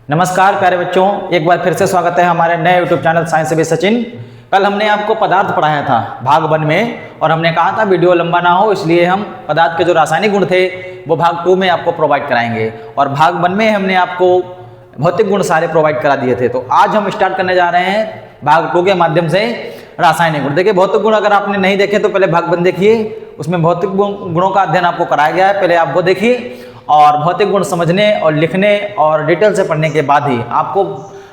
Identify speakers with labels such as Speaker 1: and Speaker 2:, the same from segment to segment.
Speaker 1: नमस्कार प्यारे बच्चों, एक बार फिर से स्वागत है हमारे नए YouTube channel science with Sachin. कल हमने आपको पदार्थ पढ़ाया था भाग 1 में और हमने कहा था वीडियो लंबा ना हो इसलिए हम पदार्थ के जो रासायनिक गुण थे वो भाग 2 में आपको प्रोवाइड कराएंगे और भाग 1 में हमने आपको भौतिक गुण सारे प्रोवाइड करा दिए थे। तो आज हम स्टार्ट करने जा रहे हैं भाग 2 के माध्यम से रासायनिक गुण। देखिए भौतिक गुण अगर आपने नहीं देखे तो पहले भाग 1 देखिए, उसमें भौतिक गुणों का अध्ययन आपको कराया गया है, पहले आप वो देखिए और भौतिक गुण समझने और लिखने और डिटेल से पढ़ने के बाद ही आपको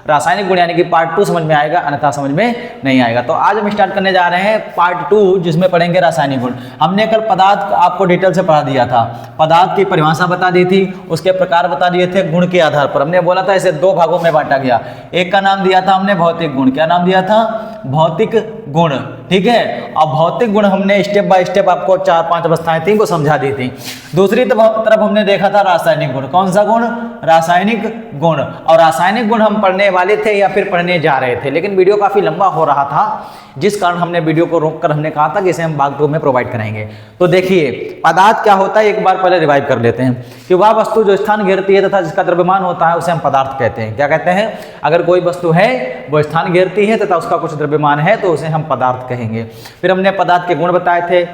Speaker 1: रासायनिक गुण यानी कि पार्ट 2 समझ में आएगा, अन्यथा समझ में नहीं आएगा। तो आज हम स्टार्ट करने जा रहे हैं पार्ट 2 जिसमें पढ़ेंगे रासायनिक गुण। हमने कल पदार्थ आपको डिटेल से पढ़ा दिया था, पदार्थ की परिभाषा बता दी थी, उसके प्रकार बता दिए थे गुण के आधार पर। हमने बोला था इसे 2 भागों में बांटा गया। एक का नाम दिया था हमने भौतिक गुण। क्या नाम दिया था? भौतिक गुण। ठीक है, अब भौतिक गुण हमने स्टेप बाय स्टेप आपको 4-5 अवस्थाएं थी वो समझा दी थी। दूसरी तरफ हमने देखा था रासायनिक गुण। कौन सा गुण? रासायनिक गुण। और रासायनिक गुण हम पढ़ने वाले थे या फिर पढ़ने जा रहे थे, लेकिन वीडियो काफी लंबा हो रहा था जिस कारण हमने वीडियो को रोककर हमने कहा था कि इसे हम भाग 2 में प्रोवाइड कराएंगे। तो देखिए पदार्थ क्या होता है एक बार पहले रिवाइव कर लेते हैं कि वह वस्तु जो स्थान घेरती है तथा जिसका द्रव्यमान होता है उसे हम पदार्थ कहते हैं। क्या कहते हैं? अगर कोई वस्तु है वो स्थान घेरती है तथा उसका कुछ द्रव्यमान है तो उसे हम पदार्थ कहेंगे। फिर हमने पदार्थ के गुण बताए थे,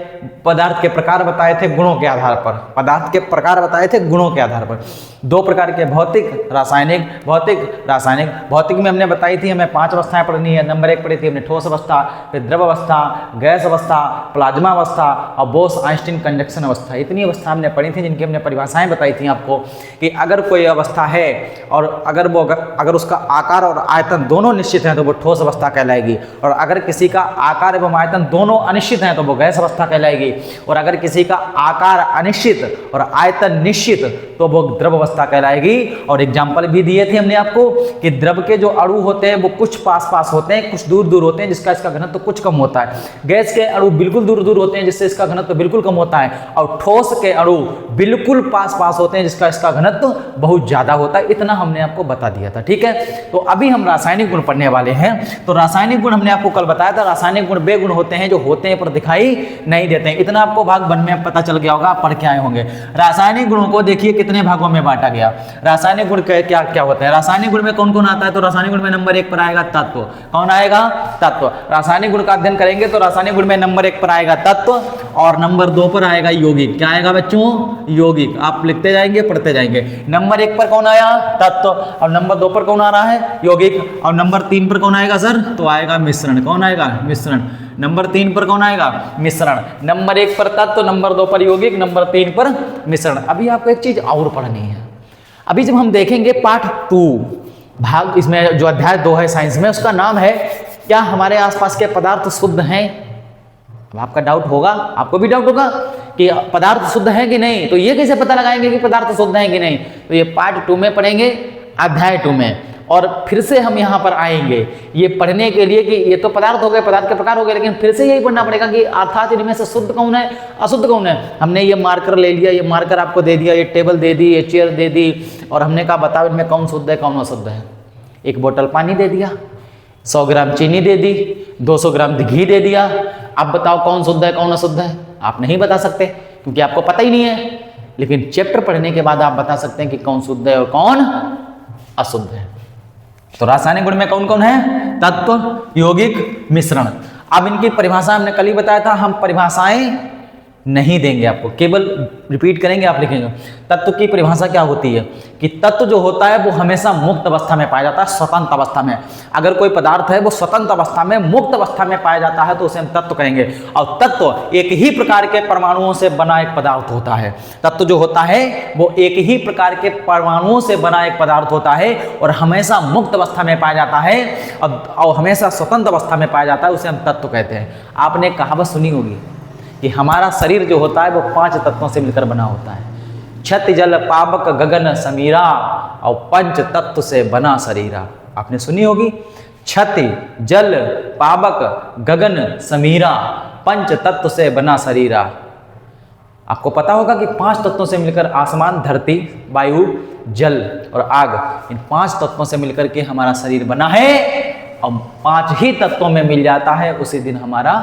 Speaker 1: पदार्थ के प्रकार बताए थे गुणों के आधार पर। पदार्थ के प्रकार बताए थे गुणों के आधार पर। 2 प्रकार के भौतिक रासायनिक, भौतिक रासायनिक। भौतिक में हमने बताई थी हमें 5 अवस्थाएं पढ़नी है। नंबर 1 पढ़ी थी हमने ठोस अवस्था, फिर द्रव अवस्था, गैस अवस्था, प्लाज्मा अवस्था और बोस-आइंस्टीन कंडक्शन अवस्था। इतनी अवस्था हमने पढ़ी थी जिनकी हमने परिभाषाएं बताई थी आपको कि अगर कोई अवस्था है और अगर उसका आकार और आयतन दोनों निश्चित हैं तो वो ठोस अवस्था कहलाएगी, और अगर किसी का आकार एवं आयतन दोनों अनिश्चित हैं तो वो गैस अवस्था कहलाएगी, और अगर किसी का आकार अनिश्चित और आयतन निश्चित तो वो द्रव अवस्था कहलाएगी। और एग्जाम्पल भी दिए थे हमने आपको कि द्रव के जो अणु होते हैं वो कुछ पास पास होते हैं, कुछ दूर दूर होते हैं जिसका इसका घनत्व कुछ कम होता है। गैस के अणु बिल्कुल दूर दूर होते हैं जिससे इसका घनत्व बिल्कुल कम होता है, और ठोस के अणु बिल्कुल पास पास होते हैं जिसका इसका घनत्व बहुत ज्यादा होता है। इतना हमने आपको बता दिया था। ठीक है, तो अभी हम रासायनिक गुण पढ़ने वाले हैं। तो रासायनिक गुण हमने आपको कल बताया था, रासायनिक गुण वे गुण होते हैं जो होते हैं पर दिखाई नहीं देते हैं। इतना आपको भाग 1 में पता चल गया होगा, आप पढ़ के आए होंगे। रासायनिक गुणों को देखिए कितने भागों में बांटा गया। रासायनिक गुण क्या क्या होते हैं? रासायनिक गुण में कौन कौन आता है? तो रासायनिक गुण में नंबर 1 पर आएगा तत्व। कौन आएगा? तत्व। रासायनिक गुण का अध्ययन करेंगे तो रासायनिक गुण में नंबर 1 पर आएगा तत्व और नंबर 2 पर आएगा यौगिक। क्या आएगा बच्चों? यौगिक। आप लिखते जाएंगे पढ़ते जाएंगे। नंबर 1 पर कौन आया? तत्व। और नंबर 2 पर कौन आ रहा है? यौगिक। और नंबर 3 पर कौन आएगा सर? तो आएगा मिश्रण। कौन आएगा? मिश्रण। नंबर 3 पर कौन आएगा? मिश्रण। नंबर 1 पर तत्व, नंबर 2 पर यौगिक, नंबर 3 पर मिश्रण। अभी आपको एक चीज और पढ़नी है। अभी जब हम देखेंगे पार्ट 2 भाग, इसमें जो अध्याय 2 है साइंस में, उसका नाम है क्या हमारे आसपास के पदार्थ शुद्ध हैं? अब आपका डाउट होगा, आपको भी डाउट होगा कि पदार्थ शुद्ध हैं कि नहीं। तो ये कैसे पता लगाएंगे कि पदार्थ शुद्ध हैं कि नहीं? तो ये पार्ट 2 में पढ़ेंगे, अध्याय 2 में। और फिर से हम यहाँ पर आएंगे ये पढ़ने के लिए कि ये तो पदार्थ हो गए, पदार्थ के प्रकार हो गए, लेकिन फिर से यही पढ़ना पड़ेगा कि अर्थात इनमें से शुद्ध कौन है, अशुद्ध कौन है। हमने ये मार्कर ले लिया, ये मार्कर आपको दे दिया, ये टेबल दे दी, ये चेयर दे दी, और हमने कहा बताओ इनमें कौन शुद्ध है कौन अशुद्ध है। एक बोतल पानी दे दिया, 100 ग्राम चीनी दे दी, 200 ग्राम घी दे दिया। अब बताओ कौन शुद्ध है कौन अशुद्ध है? आप नहीं बता सकते क्योंकि आपको पता ही नहीं है, लेकिन चैप्टर पढ़ने के बाद आप बता सकते हैं कि कौन शुद्ध है और कौन अशुद्ध है। तो रासायनिक गुण में कौन कौन है? तत्व, यौगिक, मिश्रण। अब इनकी परिभाषा हमने कल ही बताया था, हम परिभाषाएं नहीं देंगे आपको, केवल रिपीट करेंगे, आप लिखेंगे। तत्व की परिभाषा क्या होती है कि तत्व जो होता है वो हमेशा मुक्त अवस्था में पाया जाता है, स्वतंत्र अवस्था में। अगर कोई पदार्थ है वो स्वतंत्र अवस्था में, मुक्त अवस्था में पाया जाता है तो उसे हम तत्व कहेंगे। और तत्व एक ही प्रकार के परमाणुओं से बना एक पदार्थ होता है। तत्व जो होता है वो एक ही प्रकार के परमाणुओं से बना एक पदार्थ होता है और हमेशा मुक्त अवस्था में पाया जाता है और हमेशा स्वतंत्र अवस्था में पाया जाता है, उसे हम तत्व कहते हैं। आपने कहावत सुनी होगी कि हमारा शरीर जो होता है वो 5 तत्वों से मिलकर बना होता है। छत जल पावक गगन समीरा और 5 तत्व से बना शरीरा। आपने सुनी होगी, छत जल पावक गगन समीरा 5 तत्व से बना शरीरा। आपको पता होगा कि 5 तत्वों से मिलकर आसमान, धरती, वायु, जल और आग, इन 5 तत्वों से मिलकर के हमारा शरीर बना है। और 5 ही तत्वों में मिल जाता है उसी दिन हमारा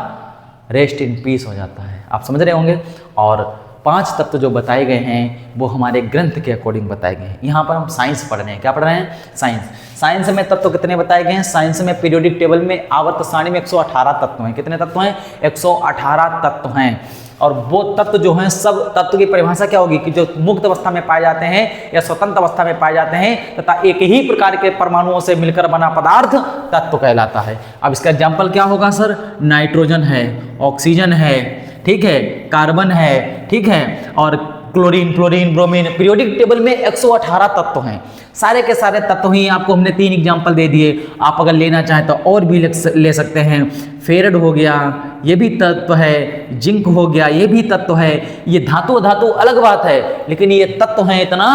Speaker 1: रेस्ट इन पीस हो जाता है। आप समझ रहे होंगे। और 5 तत्व जो बताए गए हैं वो हमारे ग्रंथ के अकॉर्डिंग बताए गए हैं। यहाँ पर हम साइंस पढ़ रहे हैं। क्या पढ़ रहे हैं? साइंस। साइंस में तत्व कितने बताए गए हैं? साइंस में पीरियोडिक टेबल में आवर्त सारणी में 118 तत्व हैं। कितने तत्व हैं? 118 तत्व हैं। और वो तत्व जो हैं, सब तत्व की परिभाषा क्या होगी कि जो मुक्त अवस्था में पाए जाते हैं या स्वतंत्र अवस्था में पाए जाते हैं तथा एक ही प्रकार के परमाणुओं से मिलकर बना पदार्थ तत्व कहलाता है। अब इसका एग्जाम्पल क्या होगा सर? नाइट्रोजन है, ऑक्सीजन है, ठीक है, कार्बन है, ठीक है, और chlorine, fluorine, bromine. Periodic table में 118 तत्व हैं। सारे के सारे तत्व ही आपको हमने 3 एग्जाम्पल दे दिए। आप अगर लेना चाहें तो और भी ले सकते हैं। फेरड हो गया, ये भी तत्व है। जिंक हो गया, ये भी तत्व है। ये धातु धातु अलग बात है, लेकिन ये तत्व हैं, इतना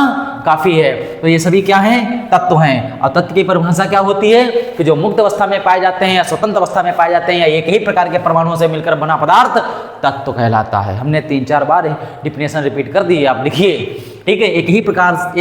Speaker 1: काफ़ी है। तो ये सभी क्या हैं? तत्व हैं। और तत्व की परिभाषा क्या होती है कि जो मुक्त अवस्था में पाए जाते हैं या स्वतंत्र अवस्था में पाए जाते हैं या एक ही प्रकार के परमाणुओं से मिलकर बना पदार्थ तत्व कहलाता है। हमने 3-4 बार डिफिनेशन रिपीट कर दी है, आप लिखिए, ठीक है। एक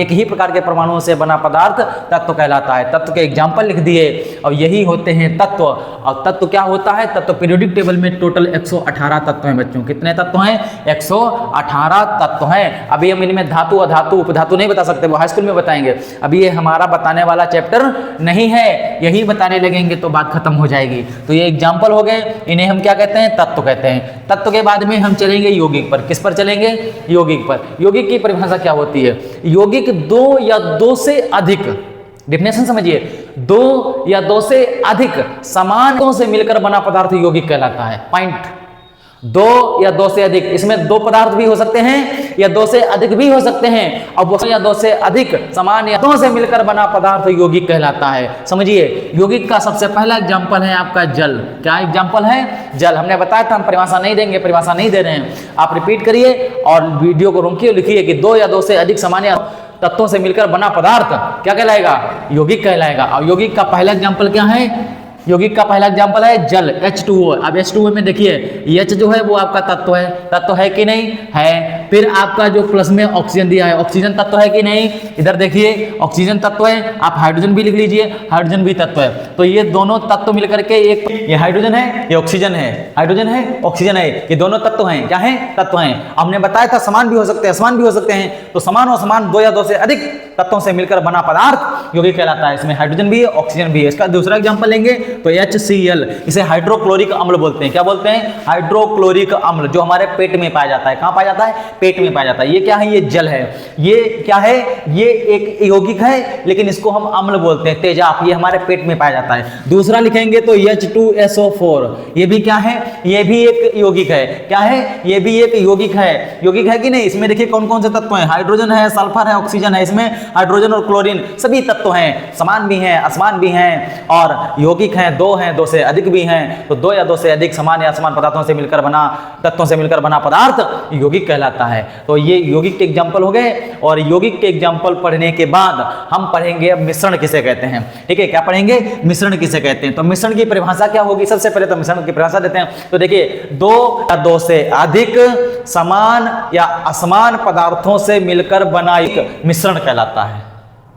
Speaker 1: ही प्रकार के परमाणुओं से बना पदार्थ तत्व कहलाता है। तत्व के एग्जाम्पल लिख दिए। और यही होते हैं तत्व। और तत्व क्या होता है? तत्व पीरियोडिक टेबल में टोटल 118 तत्व हैं बच्चों। कितने तत्व हैं? 118 तत्व हैं। अभी हम इनमें धातु, अधातु, उपधातु नहीं बता सकते, वो हाई स्कूल में बताएंगे। अभी ये हमारा बताने वाला चैप्टर नहीं है, यही बताने लगेंगे तो बात खत्म हो जाएगी। तो ये एग्जाम्पल हो गए, इन्हें हम क्या कहते हैं? तत्व कहते हैं। तत्व के बाद में हम चलेंगे यौगिक पर। किस पर चलेंगे? यौगिक पर। यौगिक की परिभाषा क्या होती है? यौगिक 2 या 2 से अधिक, डेफिनेशन समझिए, 2 या 2 से अधिक समानों से मिलकर बना पदार्थ यौगिक कहलाता है। पॉइंट। 2 या 2 से अधिक, इसमें 2 पदार्थ भी हो सकते हैं या 2 से अधिक भी हो सकते हैं। अब 2 या 2 से अधिक समान या 2 से मिलकर बना पदार्थ यौगिक कहलाता है। समझिए, यौगिक का सबसे पहला एग्जाम्पल है आपका जल। क्या एग्जाम्पल है? जल। हमने बताया था हम परिभाषा नहीं देंगे, परिभाषा नहीं दे रहे हैं। आप रिपीट करिए और वीडियो को रोकिए, लिखिए कि 2 या 2 से अधिक समान या तत्वों से मिलकर बना पदार्थ क्या कहलाएगा? यौगिक कहलाएगा। और यौगिक का पहला एग्जाम्पल क्या है? यौगिक का पहला एग्जाम्पल है जल, H2O। अब H2O में देखिए, H जो है वो आपका तत्व है कि नहीं? है। फिर आपका जो प्लस में ऑक्सीजन दिया है, ऑक्सीजन तत्व है कि नहीं? इधर देखिए, ऑक्सीजन तत्व है। आप हाइड्रोजन भी लिख लीजिए, हाइड्रोजन भी तत्व है। तो ये दोनों तत्व मिलकर के एक, ये हाइड्रोजन है, ये ऑक्सीजन है, हाइड्रोजन है, ऑक्सीजन है, ये दोनों तत्व हैं। क्या है? तत्व हैं। हमने बताया था समान भी हो सकते हैं, असमान भी हो सकते हैं। तो समान और समान 2 या 2 से अधिक तत्वों से मिलकर बना पदार्थ यौगिक कहलाता है। इसमें हाइड्रोजन भी है, ऑक्सीजन भी है। इसका दूसरा एग्जाम्पल लेंगे तो HCl, इसे हाइड्रोक्लोरिक अम्ल बोलते हैं। क्या बोलते हैं? हाइड्रोक्लोरिक अम्ल, जो हमारे पेट में पाया जाता है। कहां पाया जाता है? पेट में पाया जाता है। ये क्या है? ये जल है। ये क्या है? ये एक यौगिक है, लेकिन इसको हम अम्ल बोलते हैं, तेजाब। ये हमारे पेट में पाया जाता है। दूसरा लिखेंगे तो H2SO4, ये भी क्या है? ये भी एक यौगिक है। क्या है? ये भी एक यौगिक है। यौगिक है कि नहीं? इसमें देखिए कौन कौन से तत्व हैं? हाइड्रोजन है, सल्फर है, ऑक्सीजन है। इसमें हाइड्रोजन और क्लोरीन सभी तत्व हैं, समान भी हैं, असमान भी हैं और यौगिक हैं। 2 हैं, 2 से अधिक भी हैं। तो 2 या 2 से अधिक समान या असमान पदार्थों से मिलकर बना, तत्वों से मिलकर बना पदार्थ यौगिक कहलाता है। तो ये यौगिक के एग्जाम्पल हो गए। और यौगिक के एग्जाम्पल पढ़ने के बाद हम पढ़ेंगे अब मिश्रण किसे कहते हैं। ठीक है, क्या पढ़ेंगे? मिश्रण किसे कहते हैं। तो मिश्रण की परिभाषा क्या होगी? सबसे पहले तो मिश्रण की परिभाषा देते हैं। तो देखिए, 2 या 2 से अधिक समान या असमान पदार्थों से मिलकर बना एक मिश्रण कहलाता है।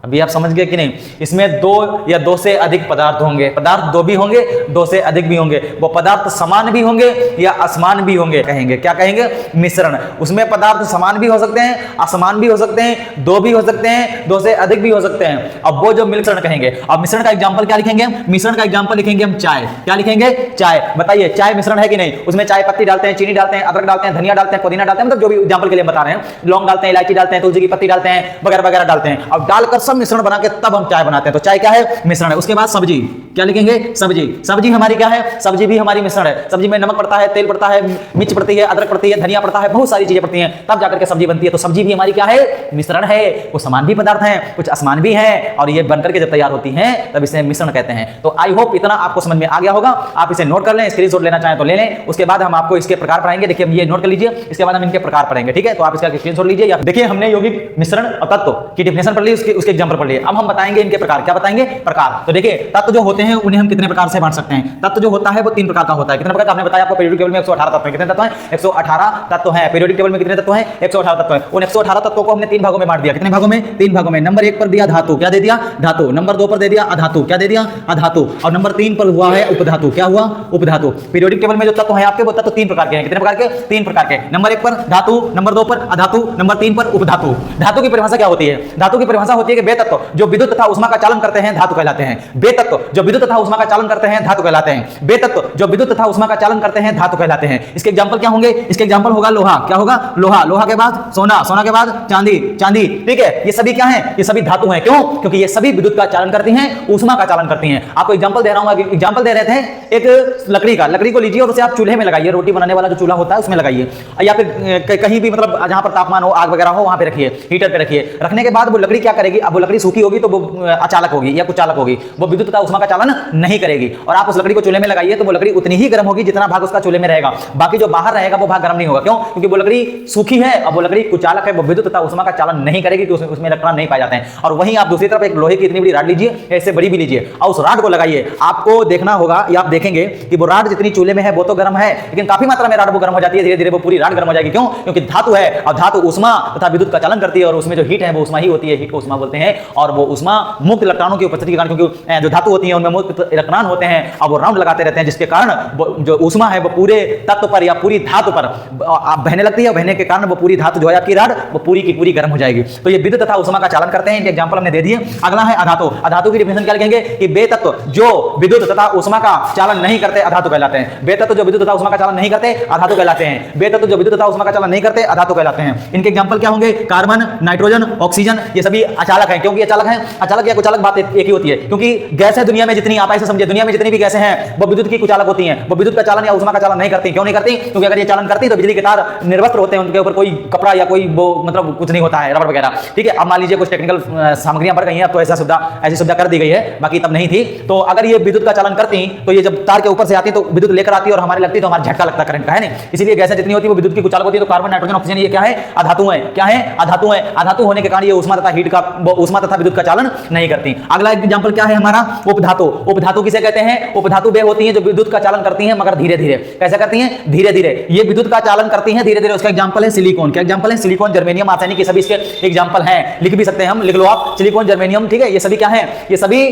Speaker 1: अभी आप समझ गए कि नहीं? इसमें 2 या 2 से अधिक पदार्थ होंगे। पदार्थ 2 भी होंगे, 2 से अधिक भी होंगे। वो पदार्थ समान भी होंगे या असमान भी होंगे। कहेंगे क्या कहेंगे? मिश्रण। उसमें पदार्थ समान भी हो सकते हैं, असमान भी हो सकते हैं, 2 भी हो सकते हैं, 2 से अधिक भी हो सकते हैं। अब वो जो मिश्रण कहेंगे, अब मिश्रण का एग्जाम्पल क्या लिखेंगे? मिश्रण का एग्जाम्पल लिखेंगे हम चाय। क्या लिखेंगे? चाय। बताइए, चाय मिश्रण है कि नहीं? उसमें चाय पत्ती डालते हैं, चीनी डालते हैं, अदरक डालते हैं, धनिया डालते हैं, पुदीना डालते हैं, मतलब जो भी एग्जाम्पल के लिए बता रहे हैं। लौंग डालते हैं, इलायची डालते हैं, तुलसी की पत्ती डालते हैं, वगैरह वगैरह डालते हैं। अब डालकर मिश्रण बना के तब हम चाय बनाते हैं। तो चाय क्या है? मिश्रण है। उसके बाद सब्जी, क्या लिखेंगे? सब्जी। सब्जी हमारी क्या है? सब्जी भी हमारी मिश्रण है। सब्जी में नमक पड़ता है, तेल पड़ता है, मिर्च पड़ती है, अदरक पड़ती है, धनिया पड़ता है, बहुत सारी चीजें पड़ती हैं, तब जाकर के सब्जी बनती है। तो सब्जी भी हमारी क्या है? मिश्रण है। कुछ समान भी पदार्थ हैं, कुछ असमान भी हैं, और ये बनकर के जब तैयार होती हैं तब इसे मिश्रण कहते हैं। तो आई होप इतना आपको समझ में आ गया होगा। आप इसे नोट कर लें, स्क्रीनशॉट लेना चाहें तो ले लें। उसके बाद हम आपको इसके प्रकार पढ़ाएंगे। देखिए, ये नोट कर लीजिए, इसके बाद हम इनके प्रकार पढ़ेंगे। ठीक है, तो आप इसका स्क्रीनशॉट लीजिए। देखिए, हमने यौगिक, मिश्रण और तत्व की डेफिनेशन पढ़ ली, उसके एग्जांपल पढ़ लिए। अब हम बताएंगे इनके प्रकार। क्या बताएंगे? प्रकार। तो देखिए तत्व जो होते हैं उन्हें हम कितने प्रकार से बांट सकते हैं। तत्व जो होता है वो 3 प्रकार का होता है। कितने प्रकार? आपने बताया आपको पीरियोडिक टेबल में 118 तत्व हैं। कितने तत्व हैं? 118 तत्व हैं। पीरियोडिक टेबल में कितने तत्व हैं? 118 तत्व हैं। उन 118 तत्वों को हमने 3 भागों में बांट दिया। कितने भागों में? 3 भागों में। नंबर 1 पर दिया धातु। क्या दे दिया? धातु। नंबर 2 पर दे दिया अधातु। क्या दे दिया? अधातु। और नंबर 3 पर हुआ है उपधातु। क्या हुआ? उपधातु। पीरियोडिक टेबल में जो तत्व हैं आपके वो तत्व 3 प्रकार के हैं। कितने प्रकार के? 3 प्रकार के। नंबर 1 पर धातु, नंबर 2 पर अधातु, नंबर 3 पर उपधातु। धातु की परिभाषा क्या होती है? धातु की परिभाषा होती है कि वे तत्व जो विद्युत तथा ऊष्मा का चालन करते हैं धातु कहलाते हैं। वे तत्व जो विद्युत तथा ऊष्मा का चालन करते हैं धातु कहलाते हैं। वे तत्व जो विद्युत तथा ऊष्मा का चालन करते हैं धातु कहलाते हैं। इसके एग्जांपल क्या होंगे? इसके एग्जांपल होगा लोहा। क्या होगा? लोहा। लोहा के बाद सोना, सोना के बाद चांदी, चांदी। ठीक है, ये सभी क्या हैं? ये सभी धातु हैं। क्यों? क्योंकि ये सभी विद्युत का चालन करती हैं, ऊष्मा का चालन करती हैं। आपको एग्जांपल दे रहा हूं। एग्जांपल दे रहे थे एक लकड़ी का। लकड़ी को लीजिए और उसे आप चूल्हे में लगाइए, रोटी बनाने वाला जो चूल्हा होता है उसमें लगाइए, या फिर कहीं भी मतलब जहां पर तापमान हो, आग वगैरह हो, वहां पे रखिए, हीटर पे रखिए। रखने के बाद वो लकड़ी क्या करेगी? अब वो लकड़ी सूखी होगी तो वो अचालक होगी या कुचालक होगी, वो विद्युत तथा ऊष्मा का चालन नहीं करेगी। और आप उस लकड़ी को चूल्हे में लगाइए तो वो लकड़ी उतनी ही गर्म होगी जितना भाग उसका चूल्हे में रहेगा, बाकी जो बाहर रहेगा वो भाग गर्म नहीं होगा। क्यों? क्योंकि वो लकड़ी सूखी है, अब वो लकड़ी कुचालक है, वो विद्युत तथा ऊष्मा का चालन नहीं करेगी, क्योंकि उसमें इलेक्ट्रॉन नहीं पाए जाते हैं। और वहीं आप दूसरी तरफ एक लोहे की इतनी बड़ी राड लीजिए, ऐसे बड़ी भी लीजिए, और उस राड को लगाइए। आपको देखना होगा या आप देखेंगे कि वो राड जितनी चूल्हे में है वो तो गर्म है, लेकिन काफी मात्रा में राड वो गर्म हो जाती है, धीरे धीरे वो पूरी राड गर्म हो जाएगी। क्यों? क्योंकि धातु है, और धातु ऊष्मा तथा विद्युत का चालन करती है, और उसमें जो हीट है वो ऊष्मा ही होती है, हीट को ऊष्मा बोलते हैं। और वो ऊष्मा मुक्त इलेक्ट्रॉनों की उपस्थिति के कारण, क्योंकि जो धातु होती है उनमें मुक्त इलेक्ट्रॉन होते हैं और वो राउंड लगाते रहते हैं, जिसके कारण जो ऊष्मा है वो पूरे तत्व पर या पूरी धातु पर बहने लगती है। बहने के कारण वो पूरी धातु जो है आपकी राड वो पूरी की पूरी गर्म हो जाएगी। तो ये विद्युत तथा ऊष्मा का चालन करते हैं। इनके एग्जांपल हमने दे दिए। अगला है अधातु। अधातु की डेफिनेशन क्या लिखेंगे? कि वे तत्व जो विद्युत तथा ऊष्मा का चालन नहीं करते अधातु कहलाते हैं। वे तत्व जो विद्युत तथा ऊष्मा का चालन नहीं करते अधातु कहलाते हैं। वे तत्व जो विद्युत तथा ऊष्मा का चालन नहीं करते अधातु कहलाते हैं। इनके एग्जांपल क्या होंगे? कार्बन, नाइट्रोजन, ऑक्सीजन, ये सभी अचालक हैं। क्योंकि अचालक हैं। अचालक या कुचालक बात एक ही होती है, क्योंकि गैस है दुनिया में जितनी, आप ऐसे समझिए, दुनिया में जितनी भी गैसें हैं वो विद्युत की कुचालक होती हैं। वो विद्युत का चालन या ऊष्मा का चालन नहीं करती। क्यों नहीं करती? क्योंकि अगर ये चालन करती तो बिजली के तार निर्वस्त्र होते हैं, उनके ऊपर कोई कपड़ा या कोई वो मतलब कुछ नहीं होता है, रबड़ वगैरह। ठीक है, अब मान लीजिए कुछ टेक्निकल सामग्रियां बढ़ गई हैं, अब तो ऐसी सुविधा कर दी गई है, बाकी तब नहीं थी। तो अगर ये विद्युत का चालन करती तो ये जब तार के ऊपर से आती तो विद्युत लेकर आती और हमारे लगती तो हमारा झटका लगता करंट का, है नहीं? इसलिए गैसें जितनी होती है वो विद्युत की कुचालक होती है। तो कार्बन, नाइट्रोजन, ऑक्सीजन ये क्या है? अधातु है। क्या है? अधातु है। अधातु होने के कारण ये ऊष्मा तथा हीट का ऊष्मा तथा विद्युत का चालन नहीं करती। अगला एग्जांपल क्या है हमारा? उपधातु। उपधातु किसे कहते हैं? उपधातु वे होती हैं जो विद्युत का चालन करती हैं मगर धीरे धीरे। कैसे करती हैं? धीरे धीरे। ये विद्युत का चालन करती हैं धीरे धीरे। उसका एग्जांपल है सिलिकॉन। क्या एग्जांपल है? सिलिकॉन, जर्मेनियम, आर्सेनिक, ये सभी इसके एग्जांपल हैं। लिख भी सकते हैं हम, लिख लो आप, सिलिकॉन, जर्मेनियम। ठीक है, ये सभी क्या है? ये सभी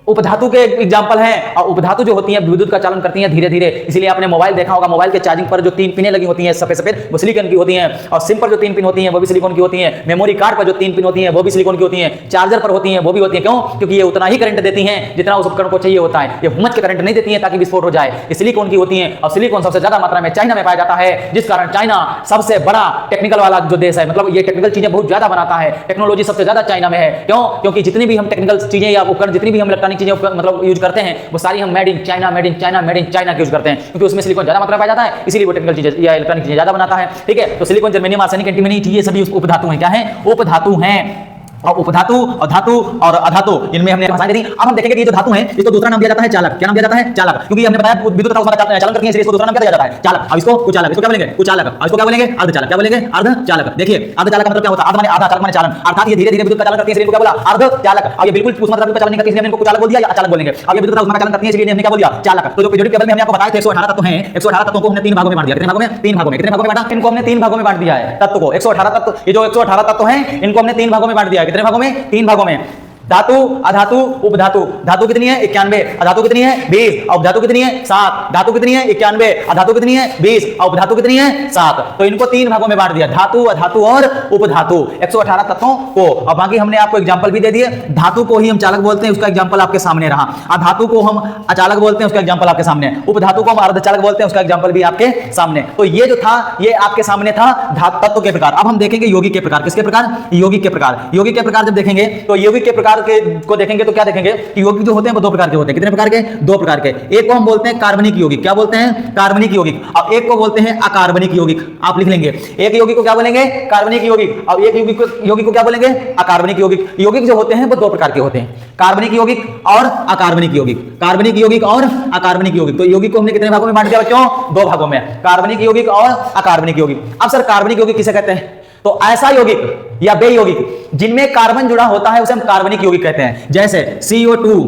Speaker 1: उपधातु के एग्जांपल हैं। और उपधातु जो होती हैं विद्युत का चालन करती हैं धीरे धीरे। इसलिए आपने मोबाइल देखा होगा, मोबाइल के चार्जिंग पर जो 3 पिनें लगी होती हैं सफेद सफेद, वो सिलिकॉन की होती हैं। और सिम पर जो 3 पिन होती हैं वो भी सिलिकॉन की होती हैं। मेमोरी कार्ड पर जो 3 पिन होती हैं वो भी सिलिकॉन की होती हैं। चार्जर पर होती हैं वो भी होती हैं। क्यों? क्योंकि ये उतना ही करंट देती हैं जितना उस उपकरण को चाहिए होता है। ये हुमच के करंट नहीं देती हैं ताकि विस्फोट हो जाए। ये सिलिकॉन की होती हैं। और सिलिकॉन सबसे ज्यादा मात्रा में चाइना में पाया जाता है, जिस कारण चाइना सबसे बड़ा टेक्निकल वाला जो देश है, मतलब ये टेक्निकल चीजें बहुत ज्यादा बनाता है, टेक्नोलॉजी सबसे ज्यादा चाइना में है। क्यों? क्योंकि जितनी भी हम टेक्निकल चीजें या उपकरण, जितनी भी हम इलेक्ट्रॉनिक चीजें मतलब यूज करते हैं वो सारी हम made in China, made in China, made in China use करते हैं, क्योंकि उसमें सिलिकॉन ज्यादा मात्रा में पाया जाता है, इसीलिए वो टेक्निकल चीजें या इलेक्ट्रॉनिक चीजें ज्यादा बनाता है। ठीक है, तो सिलिकॉन, जर्मेनियम, आर्सेनिक, एंटीमनी, ये सभी उपधातु हैं। क्या हैं? उपधातु हैं। और उपधातु और धातु और अधातु, इनमें हमने भाषाएं दी। अब हम देखेंगे कि ये जो धातु हैं इसको दूसरा नाम दिया जाता है चालक। क्या नाम दिया जाता है? चालक। क्योंकि हमने बताया विद्युत तथा ऊष्मा का चालन करती है, इसलिए इसको दूसरा नाम क्या दिया जाता है? चालक। अब इसको कुचालक, इसको क्या बोलेंगे? कुचालक। और इसको क्या बोलेंगे? अर्धचालक। क्या बोलेंगे? अर्धचालक। देखिए अर्धचालक का मतलब क्या होता है? अर्ध माने आधा, चालक माने चालन, अर्थात ये धीरे धीरे विद्युत का चालन करती है, इसलिए इनको क्या बोला? अर्धचालक। अब ये बिल्कुल ऊष्मा तथा विद्युत का चालन नहीं करती, इसलिए हमने इनको कुचालक बोल दिया या अचालक बोलेंगे। अब ये विद्युत तथा ऊष्मा का चालन करती है, इसलिए हमने क्या बोल दिया? चालक। तो जो पीरियोडिक टेबल में हमने आपको बताया थे 118 तत्व हैं, 118 तत्वों को हमने 3 भागों में बांट दिया। कितने भागों में? 3 भागों में। कितने भागों में बांटा? इनको हमने 3 भागों में बांट दिया है तत्व को। 118 तत्व, ये जो 118 तत्व हैं इनको हमने 3 भागों में बांट दिया है। कितने भागों में? 3 भागों में। धातु, अधातु, उपधातु। धातु कितनी है? 91। अधातु कितनी है? 20। और उपधातु कितनी है? 7। धातु कितनी है? 91। अधातु कितनी है? 20। और उपधातु कितनी है? 7। तो इनको 3 भागों में बांट दिया, धातु, अधातु और उपधातु, 118 तत्वों को। और बाकी हमने आपको एग्जांपल भी दे दिए। धातु को ही हम चालक बोलते हैं, उसका एग्जांपल आपके सामने रहा। अधातु को हम अचालक बोलते हैं, उसका एग्जांपल आपके सामने। उपधातु को हम अर्धचालक बोलते हैं, उसका एग्जांपल भी आपके सामने। तो ये जो था ये आपके सामने था तत्व के प्रकार। अब हम देखेंगे यौगिक के प्रकार। किसके प्रकार? यौगिक के प्रकार। यौगिक के प्रकार जब देखेंगे तो यौगिक के प्रकार को देखेंगे तो क्या देखेंगे कि यौगिक जो होते हैं वो 2 प्रकार के होते हैं। कितने प्रकार के? 2 प्रकार के। एक को हम बोलते हैं कार्बनिक यौगिक। क्या बोलते हैं? कार्बनिक यौगिक। अब एक को बोलते हैं अकार्बनिक यौगिक। आप लिख लेंगे, एक यौगिक को क्या बोलेंगे? कार्बनिक यौगिक। और एक यौगिक को क्या बोलेंगे? अकार्बनिक यौगिक। यौगिक जो होते हैं वो 2 प्रकार के होते हैं, कार्बनिक यौगिक और अकार्बनिक यौगिक। कार्बनिक यौगिक और अकार्बनिक यौगिक। तो यौगिक को हमने कितने भागों में बांट दिया बच्चों? 2 भागों में, कार्बनिक यौगिक और अकार्बनिक यौगिक। अब सर कार्बनिक यौगिक किसे कहते हैं? तो ऐसा यौगिक या बे यौगिक जिनमें कार्बन जुड़ा होता है उसे हम कार्बनिक यौगिक कहते हैं। जैसे CO2,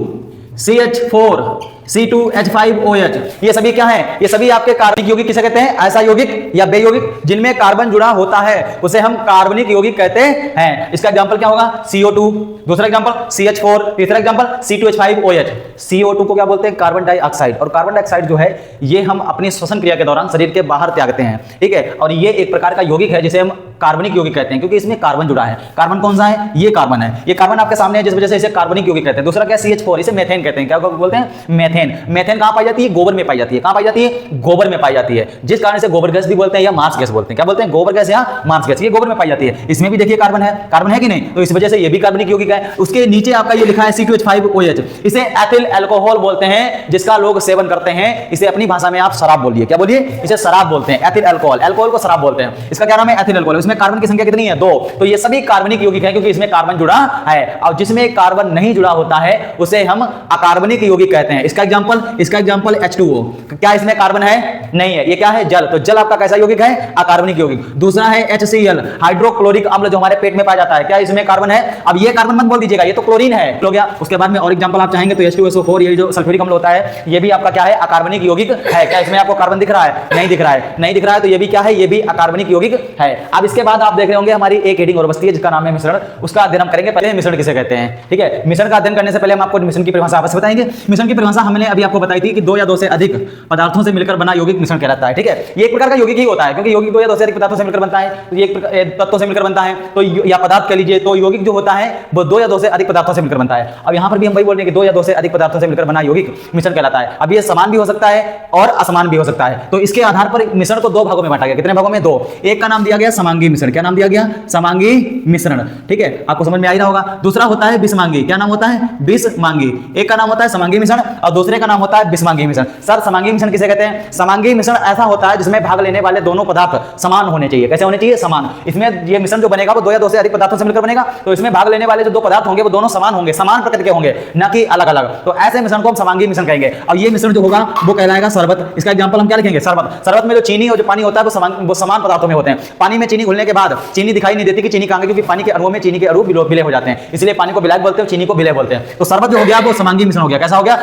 Speaker 1: CH4, C2H5OH, ये सभी क्या है? ये सभी आपके कार्बनिक यौगिक किसे कहते हैं? ऐसा यौगिक या बे यौगिक जिनमें कार्बन जुड़ा होता है उसे हम कार्बनिक यौगिक कहते हैं। इसका एग्जांपल क्या होगा? CO2, दूसरा एग्जांपल CH4, तीसरा एग्जांपल C2H5OH। CO2 को क्या बोलते हैं? Carbon dioxide. और कार्बन डाइऑक्साइड जो है ये हम अपनी श्वसन क्रिया के दौरान शरीर के बाहर त्यागते हैं, ठीक है। और ये एक प्रकार का यौगिक है जिसे हम कार्बनिक यौगिक कहते हैं क्योंकि इसमें कार्बन जुड़ा है। कार्बन कौन सा है? ये कार्बन है। ये कार्बन आपके सामने है जिस वजह से इसे कार्बनिक यौगिक कहते हैं। दूसरा क्या? CH4, इसे मेथेन कहते हैं। क्या बोलते हैं? मेथेन। मेथेन कहां पाई जाती है? गोबर में पाई जाती है। कहां पाई जाती है? गोबर में पाई जाती है, जिस कारण से गोबर गैस भी बोलते हैं या मार्स गैस बोलते हैं। क्या बोलते हैं? गोबर गैस या मार्स गैस। ये गोबर में पाई जाती है। इसमें भी देखिए कार्बन है, कार्बन है कि नहीं? तो इस वजह से ये भी कार्बनिक यौगिक है। उसके नीचे आपका ये लिखा है C2H5OH, इसे एथिल अल्कोहल बोलते हैं, जिसका लोग सेवन करते हैं। इसे अपनी भाषा में आप शराब बोलिए। क्या बोलिए? इसे शराब बोलते हैं। एथिल अल्कोहल, अल्कोहल को शराब बोलते हैं। इसका क्या नाम है? Ethyl alcohol. इसमें कार्बन की संख्या कितनी है? 2। तो ये सभी कार्बनिक यौगिक है क्योंकि इसमें कार्बन जुड़ा है। और जिसमें कार्बन नहीं जुड़ा होता है उसे हम अकार्बनिक यौगिक कहते हैं। इसका एग्जांपल H2O। क्या इसमें कार्बन है? नहीं है। ये क्या है? जल। तो जल आपका कैसा यौगिक है? अकार्बनिक यौगिक। दूसरा है HCl, हाइड्रोक्लोरिक अम्ल, जो हमारे पेट में पाया जाता है। क्या इसमें कार्बन है? अब ये कार्बन मत बोल दीजिएगा, ये तो क्लोरीन है। हो गया। उसके बाद में और एग्जांपल आप चाहेंगे तो H2SO4, ये जो सल्फ्यूरिक अम्ल होता है, ये भी आपका क्या है? अकार्बनिक यौगिक है। क्या इसमें आपको कार्बन दिख रहा है? नहीं दिख रहा है। नहीं दिख रहा है तो ये भी क्या है? ये भी अकार्बनिक यौगिक है। अब इसके बाद आप देख रहे होंगे हमारी एक हेडिंग और बचती है जिसका नाम है मिश्रण। उसका अध्ययन हम करेंगे। पहले मिश्रण किसे कहते हैं, ठीक है। मिश्रण का अध्ययन करने से पहले हम आपको मिश्रण की परिभाषा अवश्य बताएंगे। मिश्रण की परिभाषा हमने अभी आपको बताई थी कि 2 या 2 से अधिक पदार्थों से मिलकर बना यौगिक मिश्रण कहलाता है, ठीक है। ये एक प्रकार का यौगिक ही होता है क्योंकि यौगिक 2 या 2 से अधिक पदार्थों से मिलकर बनता है। तो ये एक तत्वों से मिलकर बनता है, तो या पदार्थ कह लीजिए। तो यौगिक जो होता है वो 2 या 2 से अधिक पदार्थों से मिलकर बनता है। अब यहाँ पर भी हम वही बोल रहे हैं कि 2 या 2 से अधिक पदार्थों से मिलकर बना यौगिक मिश्रण कहलाता है। अब ये समान भी हो सकता है और असमान भी हो सकता है। तो इसके आधार पर मिश्रण को 2 भागों में बांटा गया। कितने भागों में? 2। एक का नाम दिया गया समांगी मिश्रण। क्या नाम दिया गया? समांगी मिश्रण, ठीक है। आपको समझ में आ ही रहा होगा। दूसरा होता है बिस्मांगी। क्या नाम होता है? बिस्मांगी। एक का नाम होता है समांगी मिश्रण और दूसरे का नाम होता है बिस्मांगी मिश्रण। सर समांगी मिश्रण किसे कहते हैं? समांगी मिश्रण ऐसा होता है जिसमें भाग लेने वाले दोनों पदार्थ समान होने चाहिए। कैसे होने चाहिए? समान। इसमें ये मिश्रण जो बनेगा वो 2 या 2 से अधिक पदार्थों से मिलकर बनेगा। तो इसमें भाग लेने वाले जो 2 पदार्थ होंगे वो दोनों समान होंगे, समान प्रकृति के होंगे, न कि अलग अलग। तो ऐसे मिश्रण को हम समांगी मिश्रण कहेंगे। और ये मिश्रण जो होगा वो कहलाएगा शरबत। इसका एग्जांपल हम क्या लिखेंगे? शरबत। शरबत में जो चीनी और जो पानी होता है वो समान पदार्थों में होते हैं। पानी में चीनी घुलने के बाद चीनी दिखाई नहीं देती कि चीनी कहां है, क्योंकि पानी के अणुओं में चीनी के अणु विलय हो जाते हैं, इसलिए पानी को विलायक बोलते हैं, चीनी को विलय बोलते हैं। तो शरबत जो हो गया वो समांगी मिश्रण हो गया। कैसा हो गया?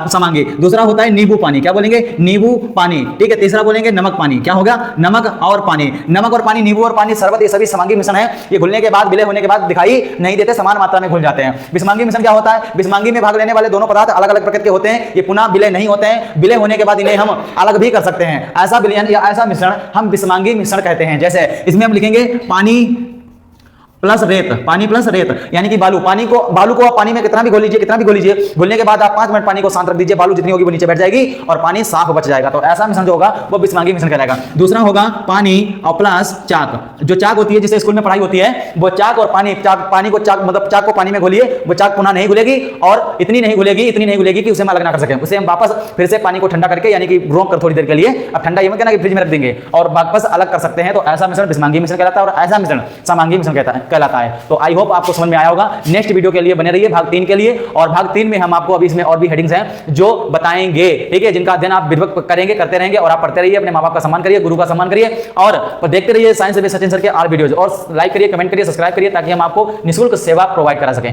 Speaker 1: समांगी। दूसरा होता है नींबू पानी। क्या बोलेंगे? नींबू पानी, ठीक है। तीसरा बोलेंगे नमक पानी। क्या होगा? नमक और पानी। नमक और पानी, नींबू और पानी, शरबत, ये सभी समांगी मिश्रण है। ये घुलने के बाद, विलय होने के बाद दिखाई नहीं देते, समान मात्रा में घुल जाते हैं। बिस्मांगी मिश्रण क्या होता है? बिस्मांगी में भाग लेने वाले दोनों पदार्थ अलग अलग प्रकृति के होते हैं। ये पुनः विलय नहीं होते हैं। विलय होने के बाद इन्हें हम अलग भी कर सकते हैं। ऐसा विलयन या ऐसा मिश्रण हम बिस्मांगी मिश्रण कहते हैं। जैसे इसमें हम लिखेंगे पानी प्लस रेत, पानी प्लस रेत, यानी कि बालू। बालू को आप पानी में कितना भी घोल लीजिए, घुलने के बाद आप 5 मिनट पानी को शांत रख दीजिए, बालू जितनी होगी वो नीचे बैठ जाएगी और पानी साफ बच जाएगा। तो ऐसा मिश्रण जो होगा वो बिस्मांगी मिश्रण कहलाएगा। दूसरा होगा पानी और प्लस चाक। जो चाक होती है, जिसे स्कूल में पढ़ाई होती है, वो चाक और पानी को चाक मतलब चाक को पानी में घोलिए, वो चाक पुनः नहीं घुलेगी और इतनी नहीं घुलेगी कि उसे हम अलग ना कर सकें। उसे हम वापस फिर से पानी को ठंडा करके, यानी कि रोक कर थोड़ी देर के लिए, अब ठंडा ये मत कहना कि फ्रिज में रख देंगे, और वापस अलग कर सकते हैं। तो ऐसा मिश्रण बिस्मांगी मिश्रण कहलाता है और ऐसा मिश्रण समांगी मिश्रण कहलाता है। तो आई होप आपको समझ में आया होगा। नेक्स्ट वीडियो के लिए बने रहिए भाग 3 के लिए, और भाग 3 में हम आपको अभी इसमें और भी हेडिंग्स हैं जो बताएंगे, ठीक है, जिनका अध्ययन आप विधिवत करते रहेंगे और आप पढ़ते रहिए, अपने माँ बाप का सम्मान करिए, गुरु का सम्मान करिए और देखते रहिए साइंस बेस सचिन सर के और वीडियोज, और लाइक करिए, कमेंट करिए, सब्सक्राइब करिए, ताकि हम आपको निःशुल्क सेवा प्रोवाइड करा सकें।